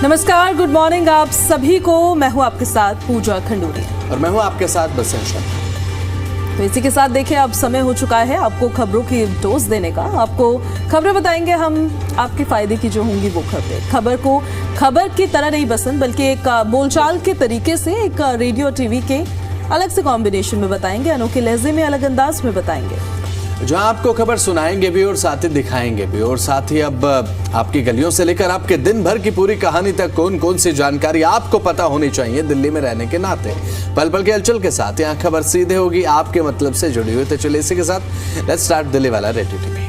नमस्कार, good morning आप सभी को। मैं हूं आपके साथ पूजा खंडूरी और मैं हूं आपके साथ बसंत शर्मा। तो इसी के साथ देखिए, अब समय हो चुका है आपको खबरों की डोज देने का। आपको खबरें बताएंगे हम, आपके फायदे की जो होंगी वो खबरें। खबर को खबर की तरह नहीं बसंत, बल्कि एक बोलचाल के तरीके से, एक रेडियो और टीवी के अलग से कॉम्बिनेशन में बताएंगे, अनोखे लहजे में, अलग अंदाज में बताएंगे, जहां आपको खबर सुनाएंगे भी और साथ ही दिखाएंगे भी। और साथ ही अब आपकी गलियों से लेकर आपके दिन भर की पूरी कहानी तक कौन कौन सी जानकारी आपको पता होनी चाहिए दिल्ली में रहने के नाते। पल पल के हलचल के साथ यहाँ खबर सीधे होगी आपके मतलब से जुड़ी हुई। तो चलिए इसी के साथ लेट्स स्टार्ट दिल्ली वाला रेडियो टीवी।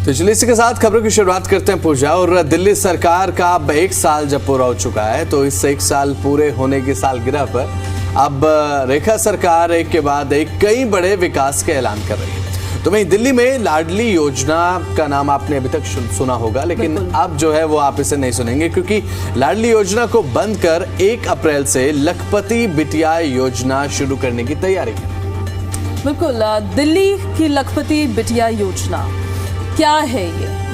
तो चलिए इसी के साथ खबरों की शुरुआत करते हैं पूजा। और दिल्ली सरकार का अब 1 साल जब पूरा हो चुका है, तो इस 1 साल पूरे होने की सालगिरह पर अब रेखा सरकार एक के बाद एक कई बड़े विकास के ऐलान कर रही है। तो वहीं दिल्ली में लाडली योजना का नाम आपने अभी तक सुना होगा, लेकिन अब जो है वो आप इसे नहीं सुनेंगे, क्योंकि लाडली योजना को बंद कर 1 अप्रैल से लखपति बिटिया योजना शुरू करने की तैयारी है। बिल्कुल, दिल्ली की लखपति बिटिया योजना क्या है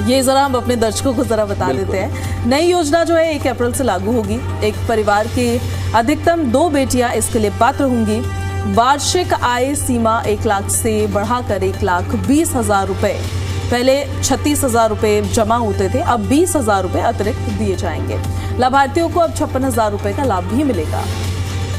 ये जरा हम अपने दर्शकों को जरा बता देते हैं। नई योजना जो है 1 अप्रैल से लागू होगी। एक परिवार की अधिकतम 2 बेटियां इसके लिए पात्र होंगी। वार्षिक आय सीमा 1 लाख से बढ़ाकर 1,20,000 रुपए, पहले 36,000 रुपए जमा होते थे, अब 20,000 रुपए अतिरिक्त दिए जाएंगे। लाभार्थियों को अब 56,000 रुपए का लाभ भी मिलेगा।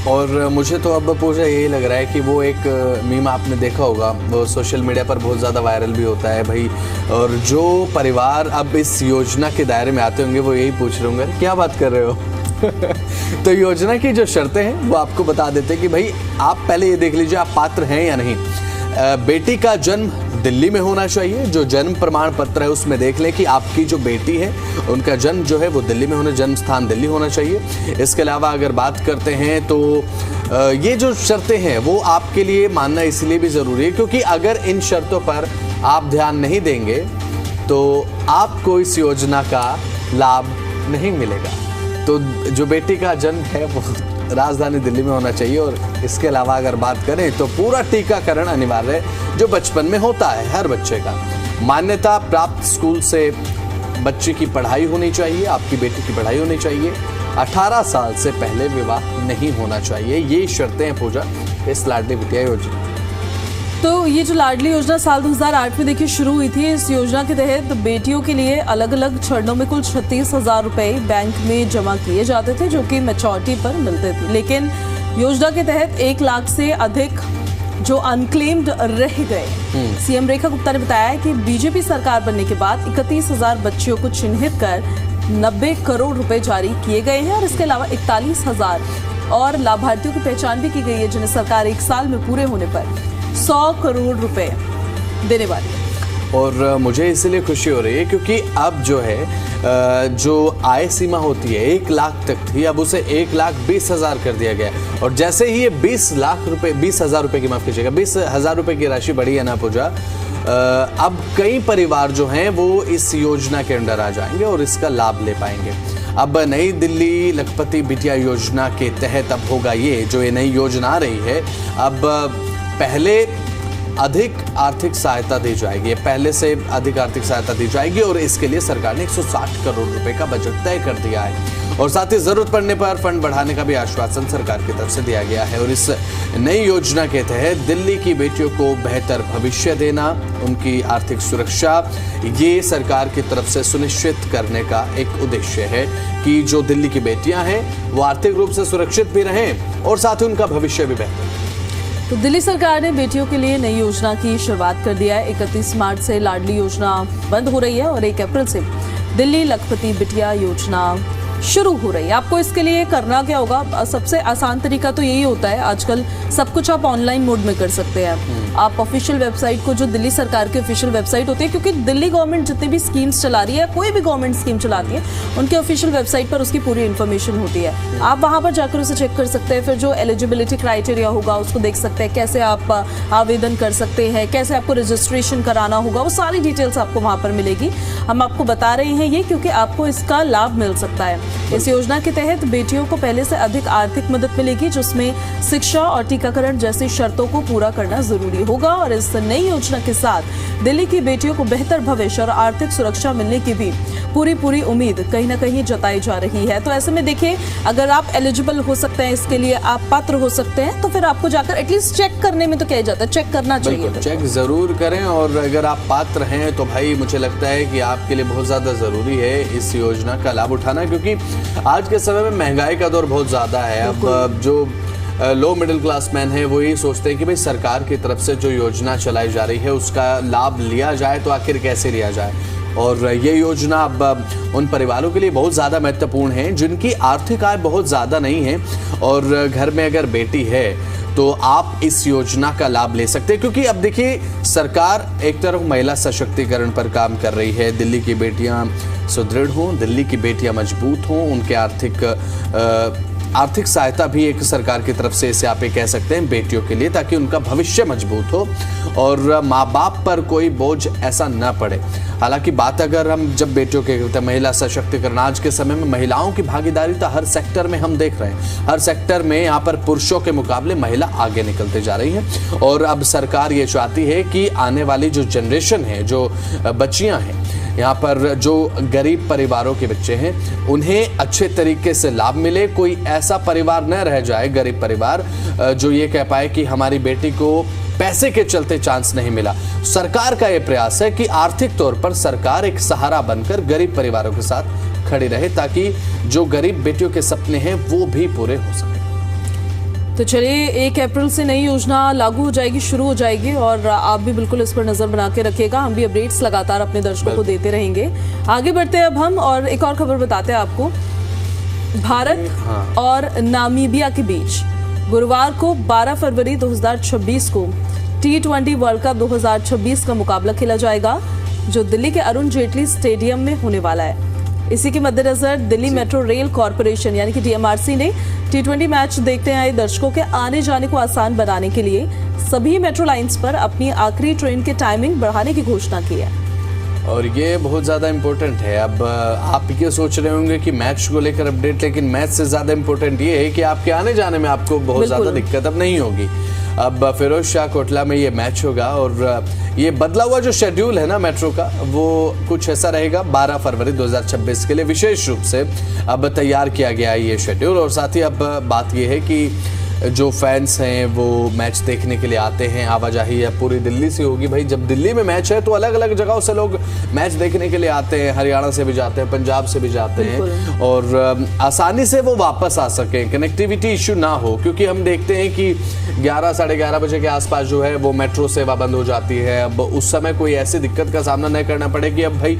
और मुझे तो अब पूजा यही लग रहा है कि वो एक मीम आपने देखा होगा, वो सोशल मीडिया पर बहुत ज़्यादा वायरल भी होता है भाई। और जो परिवार अब इस योजना के दायरे में आते होंगे वो यही पूछ रहे होंगे, क्या बात कर रहे हो। तो योजना की जो शर्तें हैं वो आपको बता देते हैं कि भाई आप पहले ये देख लीजिए आप पात्र हैं या नहीं। बेटी का जन्म दिल्ली में होना चाहिए। जो जन्म प्रमाण पत्र है उसमें देख लें कि आपकी जो बेटी है उनका जन्म जो है वो दिल्ली में होना, जन्म स्थान दिल्ली होना चाहिए। इसके अलावा अगर बात करते हैं तो ये जो शर्तें हैं वो आपके लिए मानना इसलिए भी ज़रूरी है क्योंकि अगर इन शर्तों पर आप ध्यान नहीं देंगे तो आपको इस योजना का लाभ नहीं मिलेगा। तो जो बेटी का जन्म है वो राजधानी दिल्ली में होना चाहिए। और इसके अलावा अगर बात करें तो पूरा टीकाकरण अनिवार्य है जो बचपन में होता है हर बच्चे का। मान्यता प्राप्त स्कूल से बच्चे की पढ़ाई होनी चाहिए, आपकी बेटी की पढ़ाई होनी चाहिए। 18 साल से पहले विवाह नहीं होना चाहिए। ये शर्तें हैं पूजा इस लाडली बिटिया योजना। तो ये जो लाडली योजना साल 2008 में देखिए शुरू हुई थी। इस योजना के तहत बेटियों के लिए अलग अलग चरणों में कुल 36,000 रुपए बैंक में जमा किए जाते थे, जो कि मैच्योरिटी पर मिलते थे। लेकिन योजना के तहत 1 लाख से अधिक जो अनक्लेम्ड रह गए। सीएम रेखा गुप्ता ने बताया कि बीजेपी सरकार बनने के बाद 31,000 बच्चियों को चिन्हित कर 90 करोड़ रुपए जारी किए गए हैं। और इसके अलावा 41,000 और लाभार्थियों की पहचान भी की गई है, जिन्हें सरकार 1 साल में पूरे होने पर 100 करोड़ रुपए देने वाली है। और मुझे इसलिए खुशी हो रही है क्योंकि अब जो है जो आय सीमा होती है 1 लाख तक थी, अब उसे 1,20,000 कर दिया गया। और जैसे ही ये 20,000 रुपए की, माफ कीजिएगा, 20,000 रुपए की राशि बढ़ी है ना पूजा, अब कई परिवार जो हैं वो इस योजना के अंडर आ जाएंगे और इसका लाभ ले पाएंगे। अब नई दिल्ली लखपति बिटिया योजना के तहत अब होगा ये, जो ये नई योजना आ रही है, अब पहले अधिक आर्थिक सहायता दी जाएगी, पहले से अधिक आर्थिक सहायता दी जाएगी। और इसके लिए सरकार ने 160 करोड़ रुपए का बजट तय कर दिया है। और साथ ही जरूरत पड़ने पर फंड बढ़ाने का भी आश्वासन सरकार की तरफ से दिया गया है। और इस नई योजना के तहत दिल्ली की बेटियों को बेहतर भविष्य देना, उनकी आर्थिक सुरक्षा, ये सरकार की तरफ से सुनिश्चित करने का एक उद्देश्य है कि जो दिल्ली की बेटियां हैं वो आर्थिक रूप से सुरक्षित भी रहें और साथ ही उनका भविष्य भी बेहतर। तो दिल्ली सरकार ने बेटियों के लिए नई योजना की शुरुआत कर दिया है। 31 मार्च से लाडली योजना बंद हो रही है और 1 अप्रैल से दिल्ली लखपति बिटिया योजना शुरू हो रही है। आपको इसके लिए करना क्या होगा? सबसे आसान तरीका तो यही होता है, आजकल सब कुछ आप ऑनलाइन मोड में कर सकते हैं। आप ऑफिशियल वेबसाइट को, जो दिल्ली सरकार की ऑफिशियल वेबसाइट होती है, क्योंकि दिल्ली गवर्नमेंट जितनी भी स्कीम्स चला रही है, कोई भी गवर्नमेंट स्कीम चलाती है, उनके ऑफिशियल वेबसाइट पर उसकी पूरी इन्फॉर्मेशन होती है। आप वहां पर जाकर उसे चेक कर सकते हैं। फिर जो एलिजिबिलिटी क्राइटेरिया होगा उसको देख सकते हैं, कैसे आप आवेदन कर सकते हैं, कैसे आपको रजिस्ट्रेशन कराना होगा, वो सारी डिटेल्स आपको वहां पर मिलेगी। हम आपको बता रहे हैं ये क्योंकि आपको इसका लाभ मिल सकता है। इस योजना के तहत बेटियों को पहले से अधिक आर्थिक मदद मिलेगी, जिसमें शिक्षा और टीकाकरण जैसी शर्तों को पूरा करना जरूरी होगा। और इस नई योजना के साथ दिल्ली की बेटियों को बेहतर भविष्य और आर्थिक सुरक्षा मिलने की भी पूरी उम्मीद कहीं ना कहीं जताई जा रही है। तो ऐसे में देखिए, अगर आप एलिजिबल हो सकते हैं, इसके लिए आप पात्र हो सकते हैं, तो फिर आपको जाकर एटलीस्ट चेक करने में तो क्या जाता है, चेक करना चाहिए। चेक जरूर करें, और अगर आप पात्र हैं तो भाई मुझे लगता है कि आपके लिए बहुत ज्यादा जरूरी है इस योजना का लाभ उठाना, क्योंकि आज के समय में महंगाई का दौर बहुत ज्यादा है। अब जो लो मिडिल क्लास मैन है वो ये सोचते हैं कि भाई सरकार की तरफ से जो योजना चलाई जा रही है उसका लाभ लिया जाए, तो आखिर कैसे लिया जाए। और ये योजना अब उन परिवारों के लिए बहुत ज़्यादा महत्वपूर्ण है जिनकी आर्थिक आय बहुत ज़्यादा नहीं है, और घर में अगर बेटी है तो आप इस योजना का लाभ ले सकते हैं। क्योंकि अब देखिए, सरकार एक तरफ महिला सशक्तिकरण पर काम कर रही है, दिल्ली की बेटियां सुदृढ़ हों, दिल्ली की बेटियां मजबूत हों, उनके आर्थिक सहायता भी एक सरकार की तरफ से, इसे आप ये कह सकते हैं, बेटियों के लिए, ताकि उनका भविष्य मजबूत हो और माँ बाप पर कोई बोझ ऐसा न पड़े। हालांकि बात अगर हम जब बेटियों के करते हैं, महिला सशक्तिकरण, आज के समय में महिलाओं की भागीदारी तो हर सेक्टर में हम देख रहे हैं, हर सेक्टर में यहाँ पर पुरुषों के मुकाबले महिला आगे निकलते जा रही है। और अब सरकार ये चाहती है कि आने वाली जो जनरेशन है, जो बच्चियाँ हैं, यहाँ पर जो गरीब परिवारों के बच्चे हैं, उन्हें अच्छे तरीके से लाभ मिले। कोई ऐसा परिवार न रह जाए, गरीब परिवार, जो ये कह पाए कि हमारी बेटी को पैसे के चलते चांस नहीं मिला। सरकार का ये प्रयास है कि आर्थिक तौर पर सरकार एक सहारा बनकर गरीब परिवारों के साथ खड़ी रहे, ताकि जो गरीब बेटियों के सपने हैं वो भी पूरे हो सके। तो चलिए, 1 अप्रैल से नई योजना लागू हो जाएगी, शुरू हो जाएगी, और आप भी बिल्कुल इस पर नजर बना के रखिएगा। हम भी अपडेट्स लगातार अपने दर्शकों को देते रहेंगे। आगे बढ़ते हैं अब हम, और एक और खबर बताते हैं आपको। भारत और नामीबिया के बीच गुरुवार को 12 फरवरी 2026 को T20 वर्ल्ड कप 2026 का मुकाबला खेला जाएगा, जो दिल्ली के अरुण जेटली स्टेडियम में होने वाला है। इसी के मद्देनजर दिल्ली मेट्रो रेल कॉरपोरेशन यानी कि DMRC ने T20 मैच देखने आए दर्शकों के आने जाने को आसान बनाने के लिए सभी मेट्रो लाइंस पर अपनी आखिरी ट्रेन की टाइमिंग बढ़ाने की घोषणा की है। और ये बहुत ज़्यादा इम्पोर्टेंट है। अब आप ये सोच रहे होंगे कि मैच को लेकर अपडेट, लेकिन मैच से ज़्यादा इम्पोर्टेंट ये है कि आपके आने जाने में आपको बहुत ज़्यादा दिक्कत अब नहीं होगी। अब फिरोज शाह कोटला में ये मैच होगा, और ये बदला हुआ जो शेड्यूल है ना मेट्रो का, वो कुछ ऐसा रहेगा। 12 फरवरी 2026 के लिए विशेष रूप से अब तैयार किया गया है ये शेड्यूल। और साथ ही अब बात ये है कि जो फैंस हैं वो मैच देखने के लिए आते हैं, आवाजाही है पूरी दिल्ली से होगी। भाई जब दिल्ली में मैच है तो अलग अलग जगहों से लोग मैच देखने के लिए आते हैं, हरियाणा से भी जाते हैं, पंजाब से भी जाते हैं, और आसानी से वो वापस आ सकें, कनेक्टिविटी इश्यू ना हो। क्योंकि हम देखते हैं कि 11 साढ़े 11 बजे के आसपास जो है वो मेट्रो सेवा बंद हो जाती है। अब उस समय कोई ऐसी दिक्कत का सामना नहीं करना पड़े कि अब भाई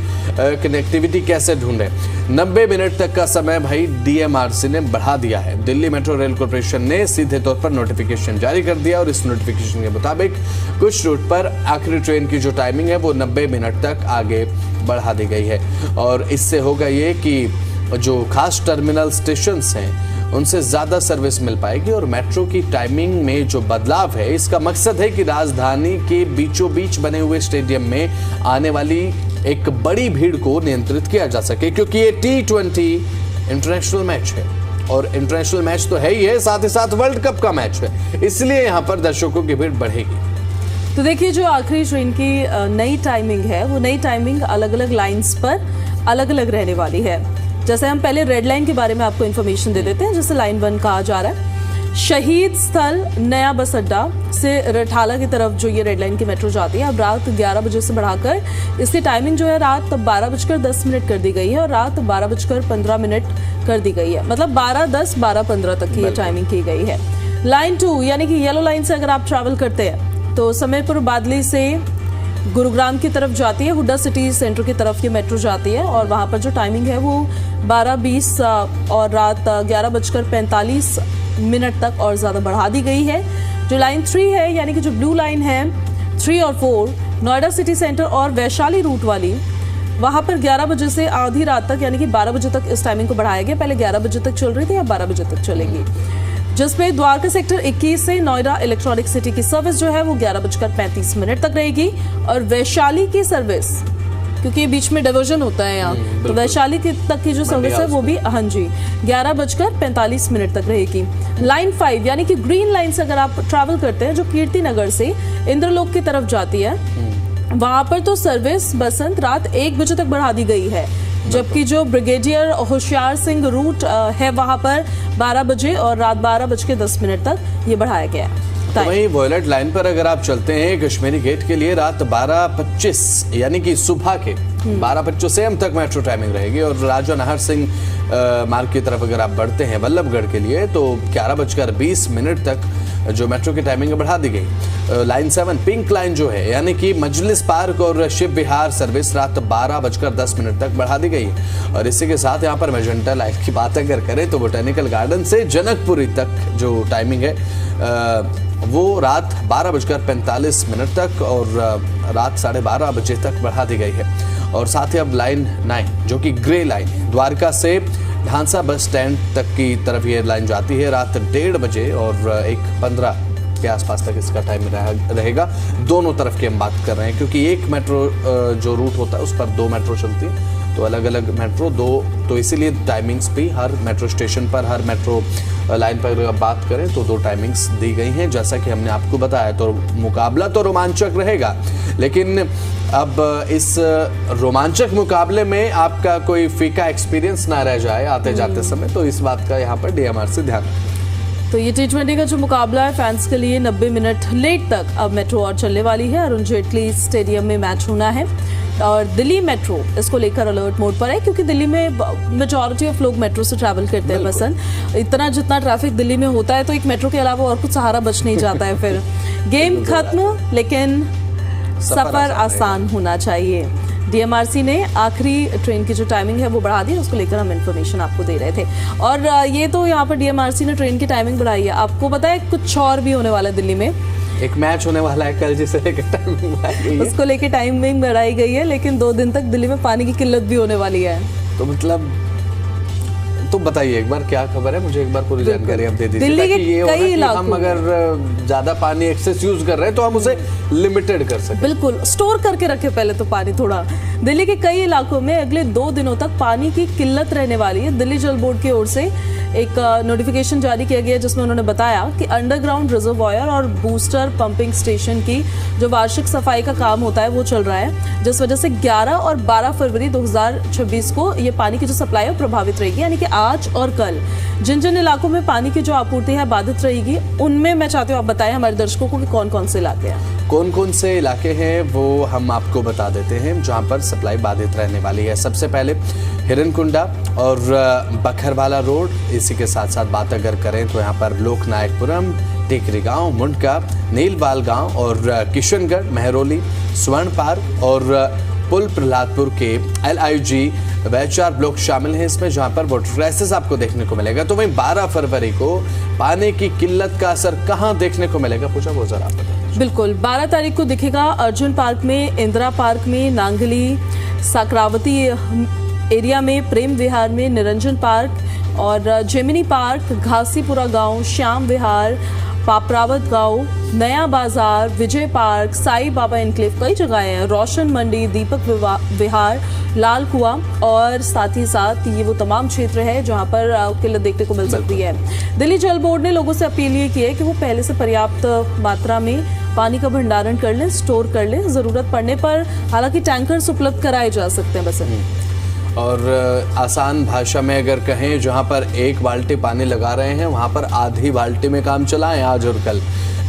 कनेक्टिविटी कैसे ढूंढे। 90 मिनट तक का समय भाई DMRC ने बढ़ा दिया है। दिल्ली मेट्रो रेल कॉर्पोरेशन ने सीधे तौर पर नोटिफिकेशन जारी कर दिया, और इस नोटिफिकेशन के मुताबिक कुछ रूट पर आखिरी ट्रेन की जो टाइमिंग है वो 90 मिनट तक आगे बढ़ा दी गई है। और इससे होगा ये कि जो खास टर्मिनल स्टेशंस हैं उनसे ज़्यादा सर्विस मिल पाएगी। और मेट्रो की टाइमिंग में जो बदलाव है, इसका मकसद है कि राजधानी के बीचों बीच बने हुए स्टेडियम में आने वाली एक बड़ी भीड़ को नियंत्रित किया जा सके, क्योंकि ये T20 इंटरनेशनल मैच है, और इंटरनेशनल मैच तो है ही है, साथ ही साथ वर्ल्ड कप का मैच है, इसलिए यहाँ पर दर्शकों की भीड़ बढ़ेगी। तो देखिए, जो आखिरी ट्रेन की नई टाइमिंग है, वो नई टाइमिंग अलग अलग लाइंस पर अलग अलग रहने वाली है। जैसे हम पहले रेड लाइन के बारे में आपको इन्फॉर्मेशन दे देते हैं, जिसे लाइन 1 कहा जा रहा है। शहीद स्थल नया बस अड्डा से रठाला की तरफ जो ये रेड लाइन की मेट्रो जाती है, अब रात 11 बजे से बढ़ाकर इसकी टाइमिंग जो है रात 12:10 कर दी गई है, और रात 12:15 कर दी गई है। मतलब 12:10 12:15 तक की ये टाइमिंग की गई है। लाइन 2 यानी कि येलो लाइन से अगर आप ट्रैवल करते हैं तो समयपुर बादली से गुरुग्राम की तरफ जाती है, हुड्डा सिटी सेंटर की तरफ ये मेट्रो जाती है, और वहाँ पर जो टाइमिंग है वो 12:20 और रात 11:45 तक और ज़्यादा बढ़ा दी गई है। जो लाइन 3 है यानी कि जो ब्लू लाइन है 3 और 4 नोएडा सिटी सेंटर और वैशाली रूट वाली, वहाँ पर 11 बजे से आधी रात तक यानी कि 12 बजे तक इस टाइमिंग को बढ़ाया गया। पहले 11 बजे तक चल रही थी, अब 12 बजे तक चलेगी। जिसमें द्वारका सेक्टर 21 से नोएडा इलेक्ट्रॉनिक सिटी की सर्विस जो है वो 11:35 तक रहेगी, और वैशाली की सर्विस क्योंकि बीच में डाइवर्जन होता है यहाँ, तो बिल्कुल। वैशाली तक की जो सर्विस है वो भी हाँ जी 11:45 तक रहेगी। लाइन 5 यानी कि ग्रीन लाइन से अगर आप ट्रैवल करते हैं जो कीर्ति नगर से इंद्रलोक की तरफ जाती है, वहां पर तो सर्विस बसंत रात 1 बजे तक बढ़ा दी गई है, जबकि जो ब्रिगेडियर होशियार सिंह रूट है वहां पर 12 बजे और रात 12:10 तक ये बढ़ाया गया है। तो वहीं वॉयलेट लाइन पर अगर आप चलते हैं कश्मीरी गेट के लिए रात 12:25 यानी कि सुबह के 12:25 AM तक मेट्रो टाइमिंग रहेगी, और राजा नाहर सिंह मार्ग की तरफ अगर आप बढ़ते हैं वल्लभगढ़ के लिए तो 11:20 तक जो मेट्रो की टाइमिंग बढ़ा दी गई। लाइन 7 पिंक लाइन जो है यानी कि मजलिस पार्क और शिव विहार सर्विस रात 12:10 तक बढ़ा दी गई। और इसी के साथ यहाँ पर मेजेंटा लाइन की बात अगर करें तो बोटेनिकल गार्डन से जनकपुरी तक जो टाइमिंग है वो रात 12:45 तक और रात 12:30 बजे तक बढ़ा दी गई है। और साथ ही अब लाइन 9 जो कि ग्रे लाइन द्वारका से ढांसा बस स्टैंड तक की तरफ ये लाइन जाती है रात 1:30 बजे और 1:15 के आसपास तक इसका टाइम रहेगा। दोनों तरफ की हम बात कर रहे हैं क्योंकि एक मेट्रो जो रूट होता है उस पर 2 मेट्रो चलती है, तो अलग अलग मेट्रो 2, तो इसीलिए टाइमिंग्स भी हर मेट्रो स्टेशन पर हर मेट्रो लाइन पर अगर बात करें तो 2 टाइमिंग्स दी गई हैं। जैसा कि हमने आपको बताया तो मुकाबला तो रोमांचक रहेगा, लेकिन अब इस रोमांचक मुकाबले में आपका कोई फीका एक्सपीरियंस ना रह जाए आते जाते समय, तो इस बात का यहाँ पर DMR से ध्यान रखें। तो ये T20 का जो मुकाबला है फैंस के लिए 90 मिनट लेट तक अब मेट्रो और चलने वाली है। अरुण जेटली स्टेडियम में मैच होना है और दिल्ली मेट्रो इसको लेकर अलर्ट मोड पर है, क्योंकि दिल्ली में मेजॉरिटी ऑफ लोग मेट्रो से ट्रैवल करते हैं पसंद। इतना जितना ट्रैफिक दिल्ली में होता है तो एक मेट्रो के अलावा और कुछ सहारा बच नहीं जाता है। फिर गेम खत्म, लेकिन सफर आसान होना चाहिए। DMRC ने आखिरी ट्रेन की जो टाइमिंग है वो बढ़ा दी, उसको लेकर हम इन्फॉर्मेशन आपको दे रहे थे। और ये तो यहाँ पर DMRC ने ट्रेन की टाइमिंग बढ़ाई है। आपको पता है कुछ और भी होने वाला है दिल्ली में, एक मैच होने वाला है कल जिसे लेकर टाइमिंग बढ़ाई गई है। उसको लेकर टाइमिंग बढ़ाई गई है, लेकिन 2 दिन तक दिल्ली में पानी की किल्लत भी होने वाली है। तो मतलब तो बताइए एक बार क्या खबर है, मुझे एक बार पूरी जानकारी आप दे दीजिए, ताकि ये होगा कि हम अगर ज्यादा पानी एक्सेस यूज कर रहे हैं तो हम उसे लिमिटेड कर सकें। बिल्कुल, स्टोर करके रखे पहले तो पानी थोड़ा। दिल्ली के कई इलाकों में अगले 2 दिनों तक पानी की किल्लत रहने वाली है। दिल्ली जल बोर्ड की ओर से एक नोटिफिकेशन जारी किया गया जिसमें उन्होंने बताया कि अंडरग्राउंड रिजर्वायर और बूस्टर पंपिंग स्टेशन की जो वार्षिक सफाई का काम होता है वो चल रहा है, जिस वजह से 11 और 12 फरवरी 2026 को ये पानी की जो सप्लाई है प्रभावित रहेगी। यानी कि आज और कल जिन जिन इलाकों में पानी की जो आपूर्ति है बाधित रहेगी, उनमें मैं चाहती हूँ आप बताएं हमारे दर्शकों को कि कौन कौन से इलाके हैं। कौन कौन से इलाके हैं वो हम आपको बता देते हैं जहां पर सप्लाई बाधित रहने वाली है। सबसे पहले हिरनकुंडा और बखरवाला रोड, इसी के साथ साथ बात अगर करें तो यहाँ पर लोकनायकपुरम, टिकरी गांव, मुंडका, नीलवाल गांव और किशनगढ़, महरौली, स्वर्ण पार्क और पुल प्रहलादपुर के LIG व 4 ब्लॉक शामिल हैं इसमें, जहां पर वाटर क्राइसिस आपको देखने को मिलेगा। तो वहीं 12 फरवरी को पानी की किल्लत का असर कहां देखने को मिलेगा, पूछा वो जरा आप बताइए। बिल्कुल, 12 तारीख को दिखेगा अर्जुन पार्क में, इंदिरा पार्क में, नांगली साकरावती एरिया में, प्रेम विहार में, निरंजन पार्क और जेमिनी पार्क, घासीपुरा गांव, श्याम विहार, पापरावत गांव, नया बाजार, विजय पार्क, साई बाबा इनक्लेव, कई जगह हैं, रोशन मंडी, दीपक विहार, लाल कुआं और साथ ही साथ ये वो तमाम क्षेत्र है जहां पर किल्लत देखने को मिल सकती है। दिल्ली जल बोर्ड ने लोगों से अपील ये की है कि वो पहले से पर्याप्त मात्रा में पानी का भंडारण कर लें, स्टोर कर लें। जरूरत पड़ने पर हालांकि टैंकर्स उपलब्ध कराए जा सकते हैं बस। और आसान भाषा में अगर कहें, जहां पर 1 बाल्टी पानी लगा रहे हैं वहां पर आधी बाल्टी में काम चलाएं आज और कल,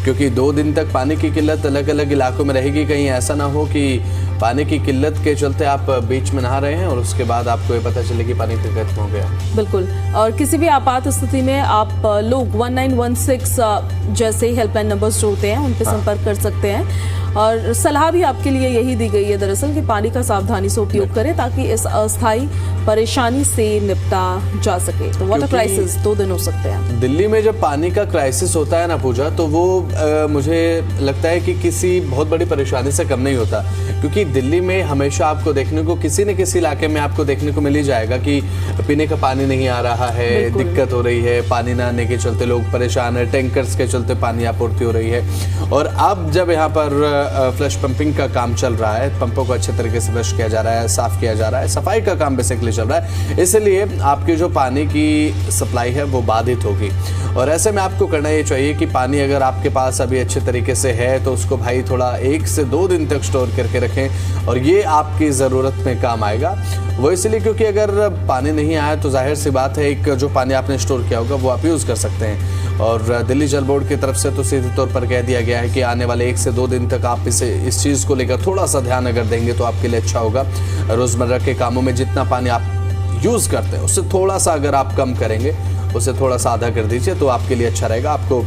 क्योंकि 2 दिन तक पानी की किल्लत अलग अलग इलाकों में रहेगी। कहीं ऐसा ना हो कि पानी की किल्लत के चलते आप बीच में नहा रहे हैं और उसके बाद आपको ये पता चले कि पानी खत्म हो गया। बिल्कुल, और किसी भी आपात स्थिति में आप लोग 1916 जैसे हेल्पलाइन नंबर्स जो होते हैं उन पर संपर्क कर सकते हैं। और सलाह भी आपके लिए यही दी गई है दरअसल कि पानी का सावधानी से उपयोग करें ताकि इस अस्थायी परेशानी से निपटा जा सके। तो वाटर क्राइसिस 2 दिन हो सकते हैं। दिल्ली में जब पानी का क्राइसिस होता है ना पूजा, तो वो मुझे लगता है कि किसी बहुत बड़ी परेशानी से कम नहीं होता, क्योंकि दिल्ली में हमेशा आपको देखने को किसी न किसी इलाके में आपको देखने को मिल ही जाएगा कि पीने का पानी नहीं आ रहा है, दिक्कत हो रही है, पानी न आने के चलते लोग परेशान है, टैंकर्स के चलते पानी आपूर्ति हो रही है। और अब जब यहाँ पर फ्लश पंपिंग का काम चल रहा है, पंपों को अच्छे तरीके से फ्लश किया जा रहा है, साफ किया जा रहा है, सफाई का काम बेसिकली चल रहा है, इसलिए आपकी जो पानी की सप्लाई है वो बाधित होगी। और ऐसे में आपको करना ये चाहिए कि पानी अगर आपके पास अभी अच्छे तरीके से है तो उसको भाई थोड़ा 1 से 2 दिन तक स्टोर करके रखें, और ये आपकी ज़रूरत में काम आएगा। वो इसलिए क्योंकि अगर पानी नहीं आया तो जाहिर सी बात है एक जो पानी आपने स्टोर किया होगा वो आप यूज़ कर सकते हैं। और दिल्ली जल बोर्ड की तरफ से तो सीधे तौर पर कह दिया गया है कि आने वाले 1 से 2 दिन तक आप इस चीज़ को लेकर थोड़ा सा ध्यान अगर देंगे तो आपके लिए अच्छा होगा। रोज़मर्रा के कामों में जितना पानी आप यूज़ करते हैं उससे थोड़ा सा अगर आप कम करेंगे, उसे थोड़ा सा आधा कर दीजिए तो आपके लिए अच्छा रहेगा। आपको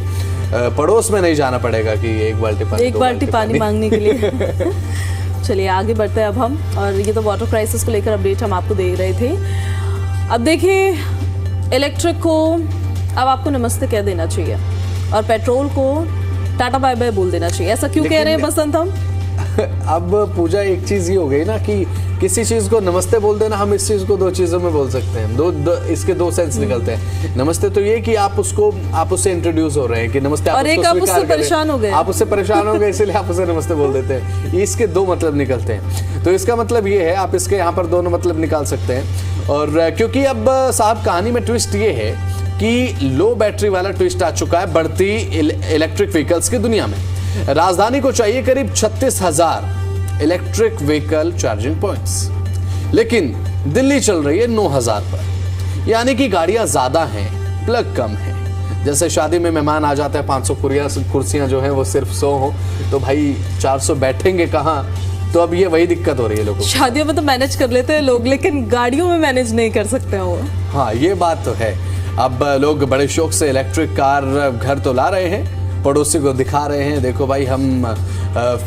पड़ोस में नहीं जाना पड़ेगा कि एक बाल्टी पानी मांगने के लिए। चलिए आगे बढ़ते हैं अब हम, और ये तो वाटर क्राइसिस को लेकर अपडेट हम आपको दे रहे थे। अब देखिए, इलेक्ट्रिक को अब आपको नमस्ते कह देना चाहिए और पेट्रोल को टाटा बाय बाय बोल देना चाहिए, ऐसा क्यों कह रहे हैं बसंत हम? अब पूजा एक चीज ये हो गई ना कि किसी चीज को नमस्ते बोल देना, हम इस चीज को 2 चीजों में बोल सकते हैं, इसके 2 सेंस निकलते हैं। नमस्ते तो ये कि आप उससे इंट्रोड्यूस हो रहे हैं कि नमस्ते, और एक आप उससे परेशान हो गए, आप उससे परेशान हो गए इसलिए आप उसे नमस्ते बोल देते हैं। इसके 2 मतलब निकलते हैं। तो इसका मतलब ये है, आप इसके यहाँ पर दोनों मतलब निकाल सकते हैं। और क्योंकि अब साहब कहानी में ट्विस्ट ये है कि लो बैटरी वाला ट्विस्ट आ चुका है बढ़ती इलेक्ट्रिक व्हीकल्स की दुनिया में। राजधानी को चाहिए करीब 36,000 इलेक्ट्रिक व्हीकल चार्जिंग पॉइंट्स, लेकिन दिल्ली चल रही है 9,000 पर। यानी कि गाड़ियां ज्यादा हैं, प्लग कम है। जैसे शादी में मेहमान आ जाते हैं, 500 कुर्सियां जो हैं वो सिर्फ 100 हो, तो भाई 400 बैठेंगे कहाँ? तो अब ये वही दिक्कत हो रही है लोगों को। शादियों में तो मैनेज कर लेते हैं लोग, लेकिन गाड़ियों में मैनेज नहीं कर सकते हैं वो। हाँ, ये बात तो है। अब लोग बड़े शौक से इलेक्ट्रिक कार घर तो ला रहे हैं, पड़ोसी को दिखा रहे हैं, देखो भाई हम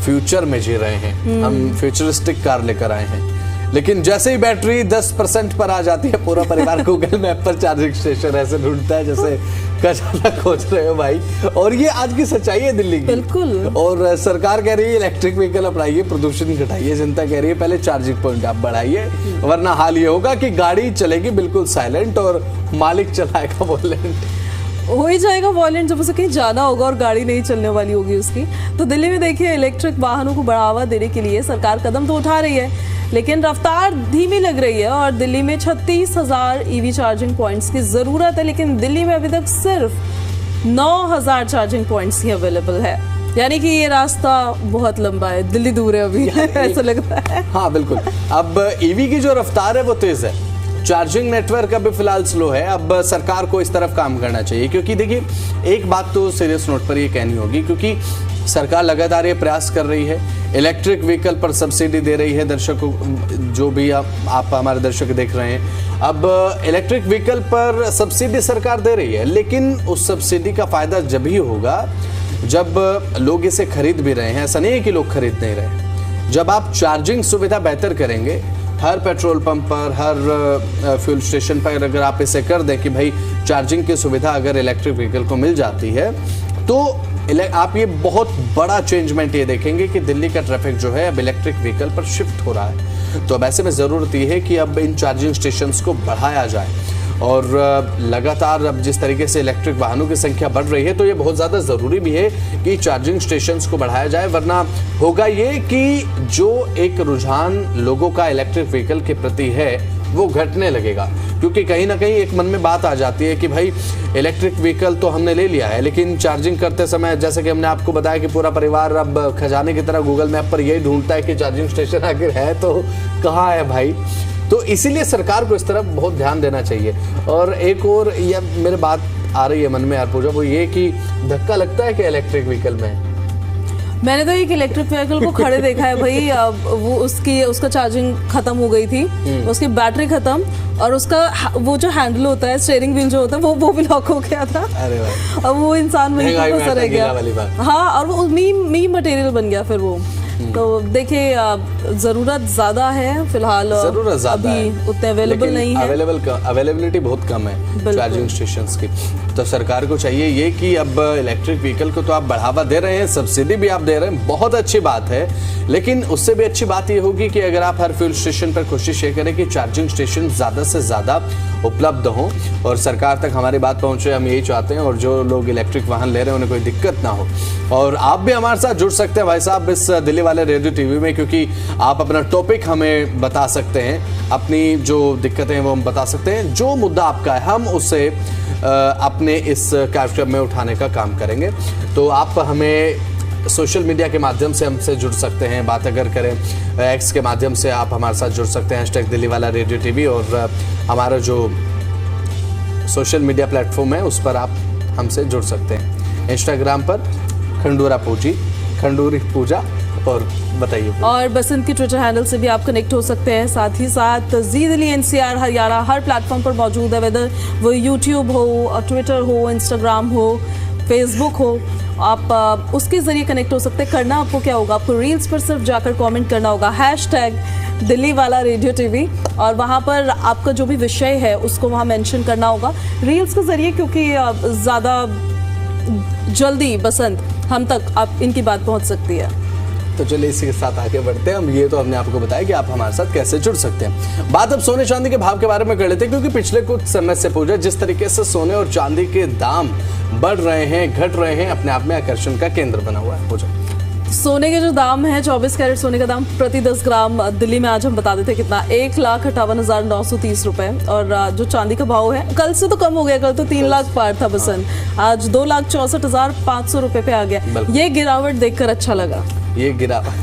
फ्यूचर में जी रहे हैं, हम फ्यूचरिस्टिक कार लेकर आए हैं। लेकिन जैसे ही बैटरी 10% पर आ जाती है, पूरा परिवार गूगल मैप पर चार्जिंग स्टेशन ऐसे ढूंढता है जैसे खजाना खोज रहे हो भाई। और ये आज की सच्चाई है दिल्ली की। बिल्कुल। और सरकार कह रही है इलेक्ट्रिक व्हीकल अपनाइए, प्रदूषण घटाइए। जनता कह रही है पहले चार्जिंग पॉइंट आप बढ़ाइए, वरना हाल ये होगा कि गाड़ी चलेगी बिल्कुल साइलेंट और मालिक चलाएगा वॉलेंट। हो ही जाएगा वॉलेंट जब उसे कहीं जाना होगा और गाड़ी नहीं चलने वाली होगी उसकी। तो दिल्ली में देखिए, इलेक्ट्रिक वाहनों को बढ़ावा देने के लिए सरकार कदम तो उठा रही है, लेकिन रफ्तार धीमी लग रही है। और दिल्ली में 36,000 ईवी चार्जिंग पॉइंट्स की जरूरत है, लेकिन दिल्ली में अभी तक सिर्फ 9,000 चार्जिंग पॉइंट्स ही अवेलेबल है। यानी कि ये रास्ता बहुत लंबा है, दिल्ली दूर है अभी ऐसा लगता है। हाँ बिल्कुल। अब ईवी की जो रफ्तार है वो तेज है, चार्जिंग नेटवर्क अभी फिलहाल स्लो है। अब सरकार को इस तरफ काम करना चाहिए, क्योंकि देखिए एक बात तो सीरियस नोट पर ये कहनी होगी, क्योंकि सरकार लगातार ये प्रयास कर रही है, इलेक्ट्रिक व्हीकल पर सब्सिडी दे रही है दर्शकों, जो भी आप हमारे दर्शक देख रहे हैं। अब इलेक्ट्रिक व्हीकल पर सब्सिडी सरकार दे रही है, लेकिन उस सब्सिडी का फायदा जब ही होगा जब लोग इसे खरीद भी रहे हैं। ऐसा नहीं है कि लोग खरीद नहीं रहे। जब आप चार्जिंग सुविधा बेहतर करेंगे, हर पेट्रोल पंप पर, हर फ्यूल स्टेशन पर अगर आप इसे कर दें कि भाई चार्जिंग की सुविधा अगर इलेक्ट्रिक व्हीकल को मिल जाती है, तो आप ये बहुत बड़ा चेंजमेंट ये देखेंगे कि दिल्ली का ट्रैफिक जो है अब इलेक्ट्रिक व्हीकल पर शिफ्ट हो रहा है। तो अब ऐसे में ज़रूरत ये है कि अब इन चार्जिंग स्टेशंस को बढ़ाया जाए। और लगातार अब जिस तरीके से इलेक्ट्रिक वाहनों की संख्या बढ़ रही है, तो ये बहुत ज़्यादा ज़रूरी भी है कि चार्जिंग स्टेशंस को बढ़ाया जाए, वरना होगा ये कि जो एक रुझान लोगों का इलेक्ट्रिक व्हीकल के प्रति है वो घटने लगेगा। क्योंकि कहीं ना कहीं एक मन में बात आ जाती है कि भाई इलेक्ट्रिक व्हीकल तो हमने ले लिया है, लेकिन चार्जिंग करते समय जैसे कि हमने आपको बताया कि पूरा परिवार अब खजाने की तरह गूगल मैप पर यही ढूंढता है कि चार्जिंग स्टेशन आखिर है तो कहाँ है भाई। तो इसीलिए सरकार को इस तरफ बहुत ध्यान देना चाहिए। और एक और यह मेरे बात आ रही है मन में यार पूजा, वो ये कि धक्का लगता है कि इलेक्ट्रिक व्हीकल में। मैंने तो एक इलेक्ट्रिक व्हीकल को खड़े देखा है भाई, वो उसका चार्जिंग खत्म हो गई थी, उसकी बैटरी खत्म, और उसका वो जो हैंडल होता है, स्टीयरिंग व्हील जो होता है, वो भी लॉक हो गया था। अरे भाई। अब वो इंसान वहीं पर फंसा रह गया। हाँ, और वो मीम मटेरियल बन गया फिर वो। तो देखिए ज़रूरत ज़्यादा है फिलहाल, जरूरत ज्यादा अभी है, उतने अवेलेबल नहीं है। अवेलेबिलिटी बहुत कम है चार्जिंग स्टेशंस की। तो सरकार को चाहिए ये कि अब इलेक्ट्रिक व्हीकल को तो आप बढ़ावा दे रहे हैं, सब्सिडी भी आप दे रहे हैं, बहुत अच्छी बात है, लेकिन उससे भी अच्छी बात ये होगी कि अगर आप हर फ्यूल स्टेशन पर कोशिश ये करें कि चार्जिंग स्टेशन ज़्यादा से ज़्यादा उपलब्ध हों और सरकार तक हमारी बात पहुंचे, हम यही चाहते हैं। और जो लोग इलेक्ट्रिक वाहन ले रहे हैं उन्हें कोई दिक्कत ना हो। और आप भी हमारे साथ जुड़ सकते हैं भाई साहब इस दिल्ली वाले रेडियो टीवी में, क्योंकि आप अपना टॉपिक हमें बता सकते हैं, अपनी जो दिक्कतें हैं वो हम बता सकते हैं, जो मुद्दा आपका है हम उसे अपने इस कार्यक्रम में उठाने का काम करेंगे। तो आप हमें सोशल मीडिया के माध्यम से हमसे जुड़ सकते हैं, बात अगर करें एक्स के माध्यम से आप हमारे साथ जुड़ सकते हैं, #दिल्ली वाला रेडियो टीवी, और हमारा जो सोशल मीडिया प्लेटफॉर्म है उस पर आप हमसे जुड़ सकते हैं। इंस्टाग्राम पर खंडूरी पूजा, और बताइए। और बसंत के ट्विटर हैंडल से भी आप कनेक्ट हो सकते हैं। साथ ही साथ जी दिल्ली NCR हरियाणा हर प्लेटफॉर्म पर मौजूद है, वेदर वो यूट्यूब हो, ट्विटर हो, इंस्टाग्राम हो, फेसबुक हो, आप उसके ज़रिए कनेक्ट हो सकते हैं। करना आपको क्या होगा, आपको रील्स पर सिर्फ जाकर कमेंट करना होगा #दिल्ली वाला रेडियो टीवी, और वहाँ पर आपका जो भी विषय है उसको वहाँ मेंशन करना होगा रील्स के ज़रिए, क्योंकि ज़्यादा जल्दी बसंत हम तक आप इनकी बात पहुँच सकती है। तो चलिए इसी के साथ आगे बढ़ते हैं। हम ये तो हमने आपको बताया कि आप हमारे साथ कैसे जुड़ सकते हैं। बात अब सोने चांदी के भाव के बारे में कर लेते हैं, क्योंकि पिछले कुछ समय से पूजा जिस तरीके से सोने और चांदी के दाम बढ़ रहे हैं, घट रहे हैं, अपने आप में आकर्षण का केंद्र बना हुआ है। पूजा, सोने के जो दाम है, 24 कैरेट सोने का दाम प्रति 10 ग्राम दिल्ली में आज हम बता देते कितना, 1,58,930 रुपए। और जो चांदी का भाव है कल से तो कम हो गया, कल तो 3 लाख पार था बसंत, आज 2,64,500 रुपए पे आ गया। ये गिरावट देखकर अच्छा लगा। ये गिरावट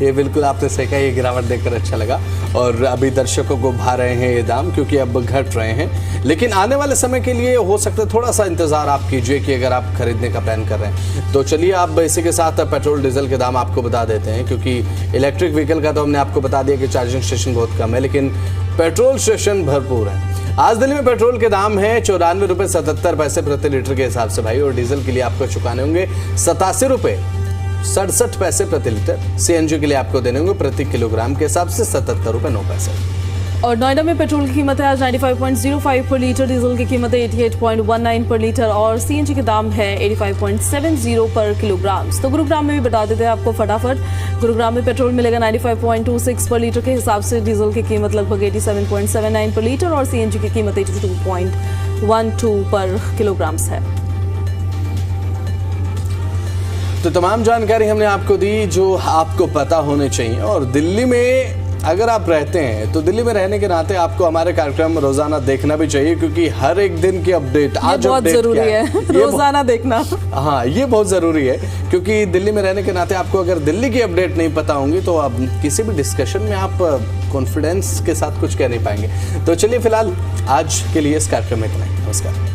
ये बिल्कुल आपने सही कहा, ये गिरावट देखकर अच्छा लगा। और अभी दर्शकों को भा रहे हैं ये दाम, क्योंकि अब घट रहे हैं, लेकिन आने वाले समय के लिए हो सकता है थोड़ा सा इंतजार आप कीजिए कि अगर आप खरीदने का प्लान कर रहे हैं। तो चलिए आप इसी के साथ पेट्रोल डीजल के दाम आपको बता देते हैं, क्योंकि इलेक्ट्रिक व्हीकल का तो हमने आपको बता दिया कि चार्जिंग स्टेशन बहुत कम है, लेकिन पेट्रोल स्टेशन भरपूर है। आज दिल्ली में पेट्रोल के दाम है 94 रुपये 77 पैसे प्रति लीटर के हिसाब से भाई, और डीजल के लिए आपको चुकाने होंगे 87 रुपये 67 पैसे प्रति लीटर। CNG के लिए आपको देने होंगे प्रति किलोग्राम के हिसाब से 77 रुपये 9 पैसे। और नोएडा में पेट्रोल की कीमत है आज 95.05 पर लीटर, डीजल की कीमत है 88.19 पर लीटर, और CNG के दाम है 85.70 पर किलोग्राम। तो गुरुग्राम में भी बता देते हैं आपको फटाफट, गुरुग्राम में पेट्रोल मिलेगा 95.26 पर लीटर के हिसाब से, डीजल की कीमत लगभग 87.79 पर लीटर, और CNG की कीमत 82.12 पर किलोग्राम है। तो तमाम जानकारी हमने आपको दी जो आपको पता होने चाहिए। और दिल्ली में अगर आप रहते हैं तो दिल्ली में रहने के नाते आपको हमारे कार्यक्रम रोजाना देखना भी चाहिए, क्योंकि हर एक दिन की अपडेट आज बहुत जरूरी है रोजाना देखना। हाँ, ये बहुत जरूरी है, क्योंकि दिल्ली में रहने के नाते आपको अगर दिल्ली की अपडेट नहीं पता होंगी तो आप किसी भी डिस्कशन में आप कॉन्फिडेंस के साथ कुछ कह नहीं पाएंगे। तो चलिए फिलहाल आज के लिए इस कार्यक्रम में इतना ही। नमस्कार।